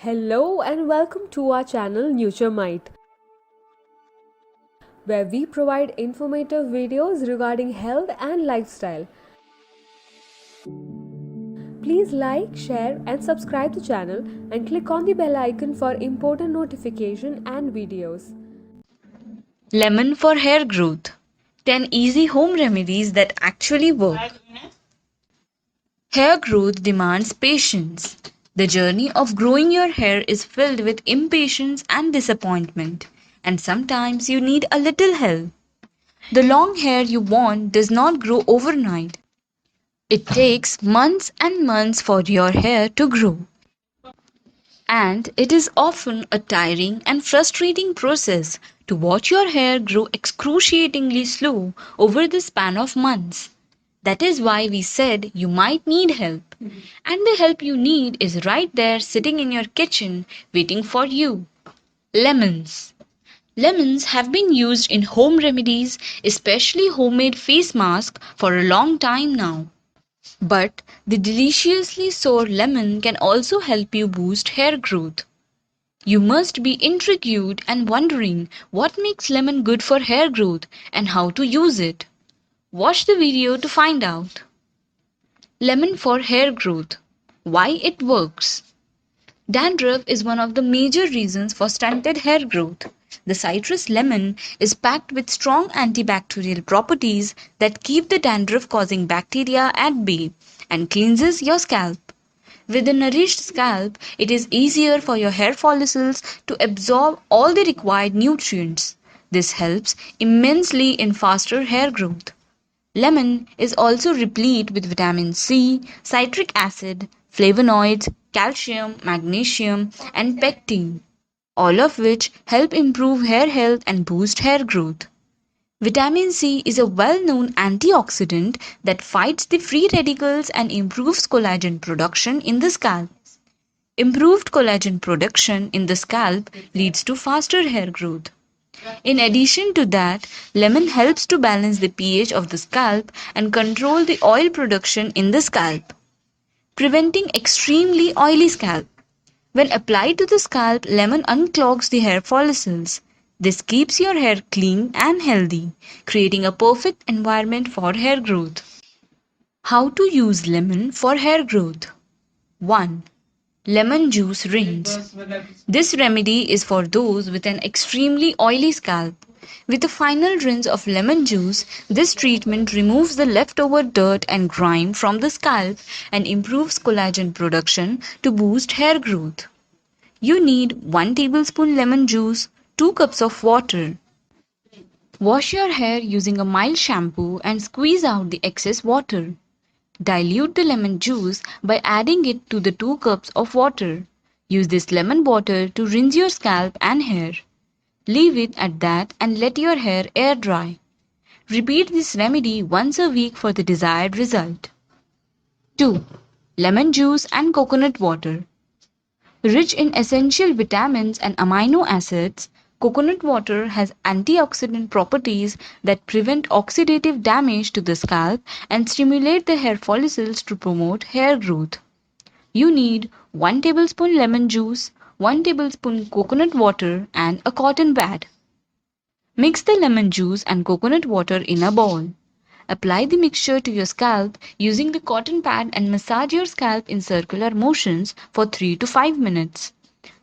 Hello and welcome to our channel NutureMite, where we provide informative videos regarding health and lifestyle. Please like, share and subscribe the channel and click on the bell icon for important notification and videos. Lemon for hair growth. 10 easy home remedies that actually work. Hair growth demands patience. The journey of growing your hair is filled with impatience and disappointment, and sometimes you need a little help. The long hair you want does not grow overnight. It takes months and months for your hair to grow. And it is often a tiring and frustrating process to watch your hair grow excruciatingly slow over the span of months. That is why we said you might need help. And the help you need is right there sitting in your kitchen waiting for you. Lemons. Lemons have been used in home remedies, especially homemade face masks, for a long time now. But the deliciously sour lemon can also help you boost hair growth. You must be intrigued and wondering what makes lemon good for hair growth and how to use it. Watch the video to find out. Lemon for hair growth. Why it works. Dandruff is one of the major reasons for stunted hair growth. The citrus lemon is packed with strong antibacterial properties that keep the dandruff causing bacteria at bay and cleanses your scalp. With a nourished scalp, it is easier for your hair follicles to absorb all the required nutrients. This helps immensely in faster hair growth. Lemon is also replete with vitamin C, citric acid, flavonoids, calcium, magnesium, and pectin, all of which help improve hair health and boost hair growth. Vitamin C is a well known antioxidant that fights the free radicals and improves collagen production in the scalp. Improved collagen production in the scalp leads to faster hair growth. In addition to that, lemon helps to balance the pH of the scalp and control the oil production in the scalp, preventing extremely oily scalp. When applied to the scalp, lemon unclogs the hair follicles. This keeps your hair clean and healthy, creating a perfect environment for hair growth. How to use lemon for hair growth? 1. Lemon juice rinse. This remedy is for those with an extremely oily scalp. With a final rinse of lemon juice, this treatment removes the leftover dirt and grime from the scalp and improves collagen production to boost hair growth. You need 1 tablespoon lemon juice, 2 cups of water. Wash your hair using a mild shampoo and squeeze out the excess water. Dilute the lemon juice by adding it to the 2 cups of water. Use this lemon water to rinse your scalp and hair. Leave it at that and let your hair air dry. Repeat this remedy once a week for the desired result. 2. Lemon juice and coconut water. Rich in essential vitamins and amino acids, coconut water has antioxidant properties that prevent oxidative damage to the scalp and stimulate the hair follicles to promote hair growth. You need 1 tablespoon lemon juice, 1 tablespoon coconut water, and a cotton pad. Mix the lemon juice and coconut water in a bowl. Apply the mixture to your scalp using the cotton pad and massage your scalp in circular motions for 3 to 5 minutes.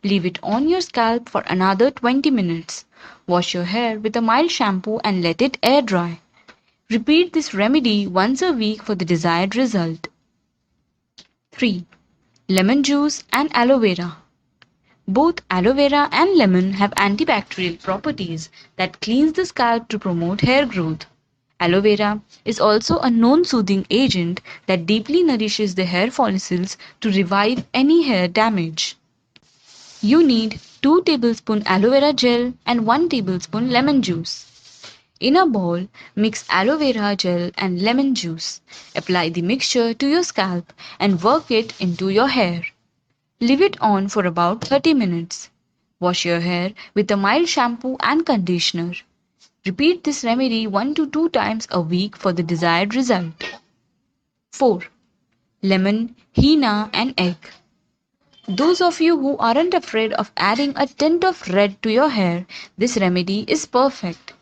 Leave it on your scalp for another 20 minutes. Wash your hair with a mild shampoo and let it air dry. Repeat this remedy once a week for the desired result. 3. Lemon juice and aloe vera. Both aloe vera and lemon have antibacterial properties that cleanse the scalp to promote hair growth. Aloe vera is also a known soothing agent that deeply nourishes the hair follicles to revive any hair damage. You need 2 tablespoon aloe vera gel and 1 tablespoon lemon juice. In a bowl, mix aloe vera gel and lemon juice. Apply the mixture to your scalp and work it into your hair. Leave it on for about 30 minutes. Wash your hair with a mild shampoo and conditioner. Repeat this remedy 1 to 2 times a week for the desired result. 4. Lemon, henna and egg. Those of you who aren't afraid of adding a tint of red to your hair, this remedy is perfect.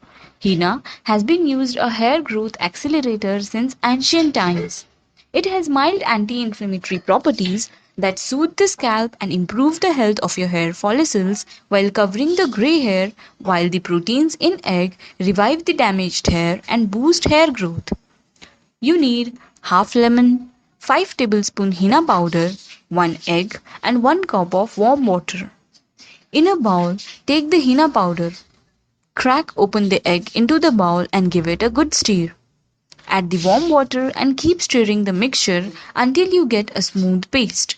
Henna has been used a hair growth accelerator since ancient times. It has mild anti-inflammatory properties that soothe the scalp and improve the health of your hair follicles while covering the gray hair, while the proteins in egg revive the damaged hair and boost hair growth. You need half lemon, 5 tablespoon henna powder, 1 egg and 1 cup of warm water. In a bowl, take the henna powder. Crack open the egg into the bowl and give it a good stir. Add the warm water and keep stirring the mixture until you get a smooth paste.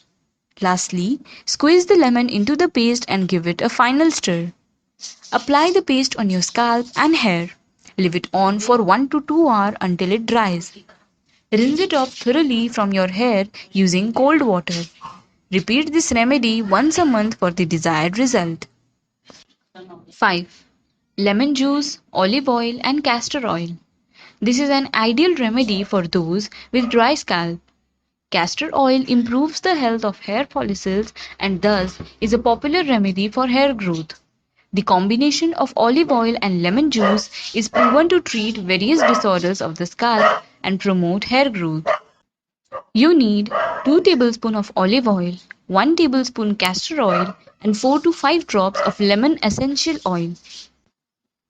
Lastly, squeeze the lemon into the paste and give it a final stir. Apply the paste on your scalp and hair. Leave it on for 1 to 2 hours until it dries. Rinse it off thoroughly from your hair using cold water. Repeat this remedy once a month for the desired result. 5. Lemon juice, olive oil, and castor oil. This is an ideal remedy for those with dry scalp. Castor oil improves the health of hair follicles and thus is a popular remedy for hair growth. The combination of olive oil and lemon juice is proven to treat various disorders of the scalp and promote hair growth. You need 2 tablespoons of olive oil, 1 tablespoon castor oil, and 4 to 5 drops of lemon essential oil.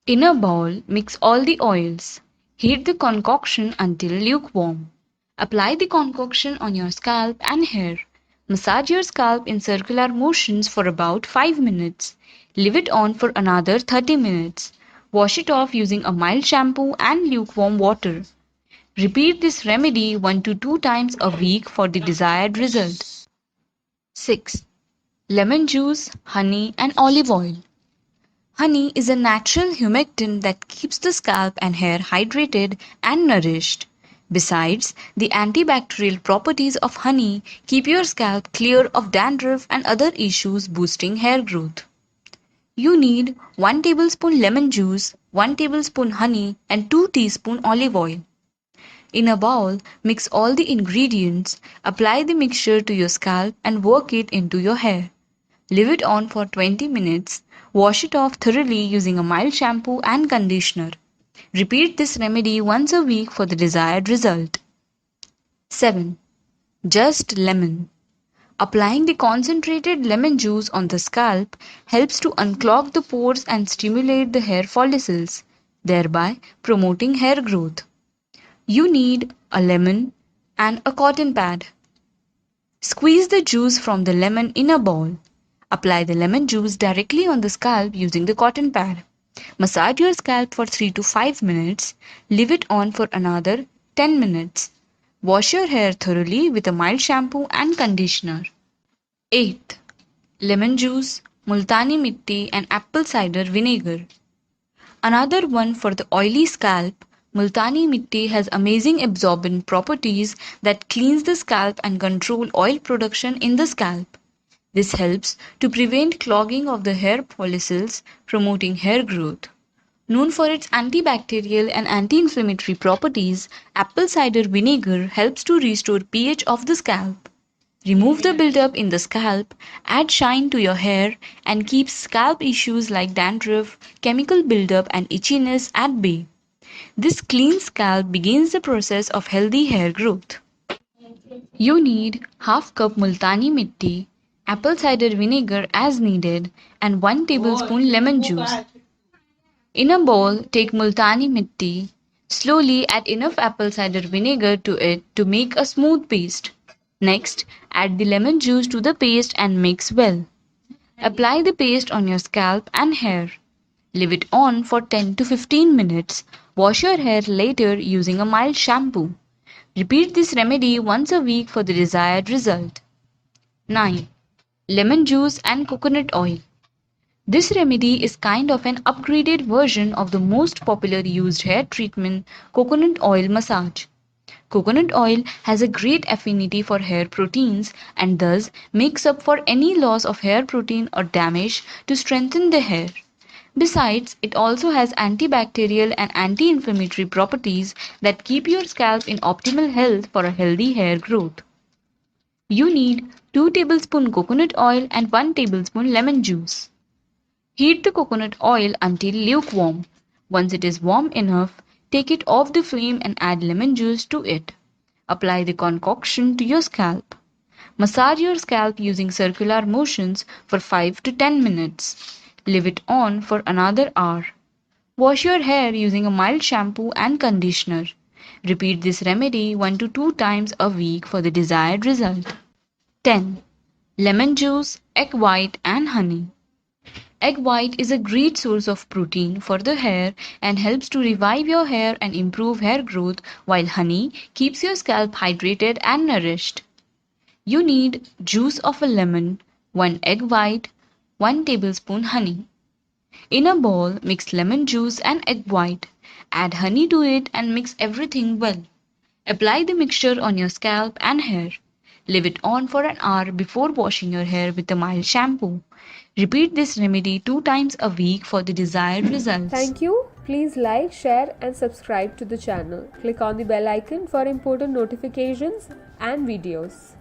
In a bowl, mix all the oils. Heat the concoction until lukewarm. Apply the concoction on your scalp and hair. Massage your scalp in circular motions for about 5 minutes. Leave it on for another 30 minutes. Wash it off using a mild shampoo and lukewarm water. Repeat this remedy 1 to 2 times a week for the desired result. 6. Lemon juice, honey, and olive oil. Honey is a natural humectant that keeps the scalp and hair hydrated and nourished. Besides, the antibacterial properties of honey keep your scalp clear of dandruff and other issues boosting hair growth. You need 1 tablespoon lemon juice, 1 tablespoon honey, and 2 teaspoons olive oil. In a bowl, mix all the ingredients, apply the mixture to your scalp and work it into your hair. Leave it on for 20 minutes. Wash it off thoroughly using a mild shampoo and conditioner. Repeat this remedy once a week for the desired result. 7. Just lemon. Applying the concentrated lemon juice on the scalp helps to unclog the pores and stimulate the hair follicles, thereby promoting hair growth. You need a lemon and a cotton pad. Squeeze the juice from the lemon in a bowl. Apply the lemon juice directly on the scalp using the cotton pad. Massage your scalp for 3 to 5 minutes. Leave it on for another 10 minutes. Wash your hair thoroughly with a mild shampoo and conditioner. 8. Lemon juice, multani mitti, and apple cider vinegar. Another one for the oily scalp, multani mitti has amazing absorbent properties that cleans the scalp and control oil production in the scalp. This helps to prevent clogging of the hair follicles, promoting hair growth. Known for its antibacterial and anti-inflammatory properties, apple cider vinegar helps to restore pH of the scalp. Remove the buildup in the scalp, add shine to your hair, and keep scalp issues like dandruff, chemical buildup, and itchiness at bay. This clean scalp begins the process of healthy hair growth. You need half cup multani mitti, apple cider vinegar as needed, and 1 tablespoon lemon juice. In a bowl, take multani mitti. Slowly add enough apple cider vinegar to it to make a smooth paste. Next, add the lemon juice to the paste and mix well. Apply the paste on your scalp and hair. Leave it on for 10 to 15 minutes. Wash your hair later using a mild shampoo. Repeat this remedy once a week for the desired result. 9. Lemon juice and coconut oil. This remedy is kind of an upgraded version of the most popular used hair treatment, coconut oil massage. Coconut oil has a great affinity for hair proteins and thus makes up for any loss of hair protein or damage to strengthen the hair. Besides, it also has antibacterial and anti-inflammatory properties that keep your scalp in optimal health for a healthy hair growth. You need 2 tablespoons coconut oil and 1 tablespoon lemon juice. Heat the coconut oil until lukewarm. Once it is warm enough, take it off the flame and add lemon juice to it. Apply the concoction to your scalp. Massage your scalp using circular motions for 5 to 10 minutes. Leave it on for another hour. Wash your hair using a mild shampoo and conditioner. Repeat this remedy 1 to 2 times a week for the desired result. 10. Lemon juice, egg white, and honey. Egg white is a great source of protein for the hair and helps to revive your hair and improve hair growth, while honey keeps your scalp hydrated and nourished. You need juice of a lemon, 1 egg white, 1 tablespoon honey. In a bowl, mix lemon juice and egg white. Add honey to it and mix everything well. Apply the mixture on your scalp and hair. Leave it on for an hour before washing your hair with a mild shampoo. Repeat this remedy 2 times a week for the desired results. Thank you. Please like, share, and subscribe to the channel. Click on the bell icon for important notifications and videos.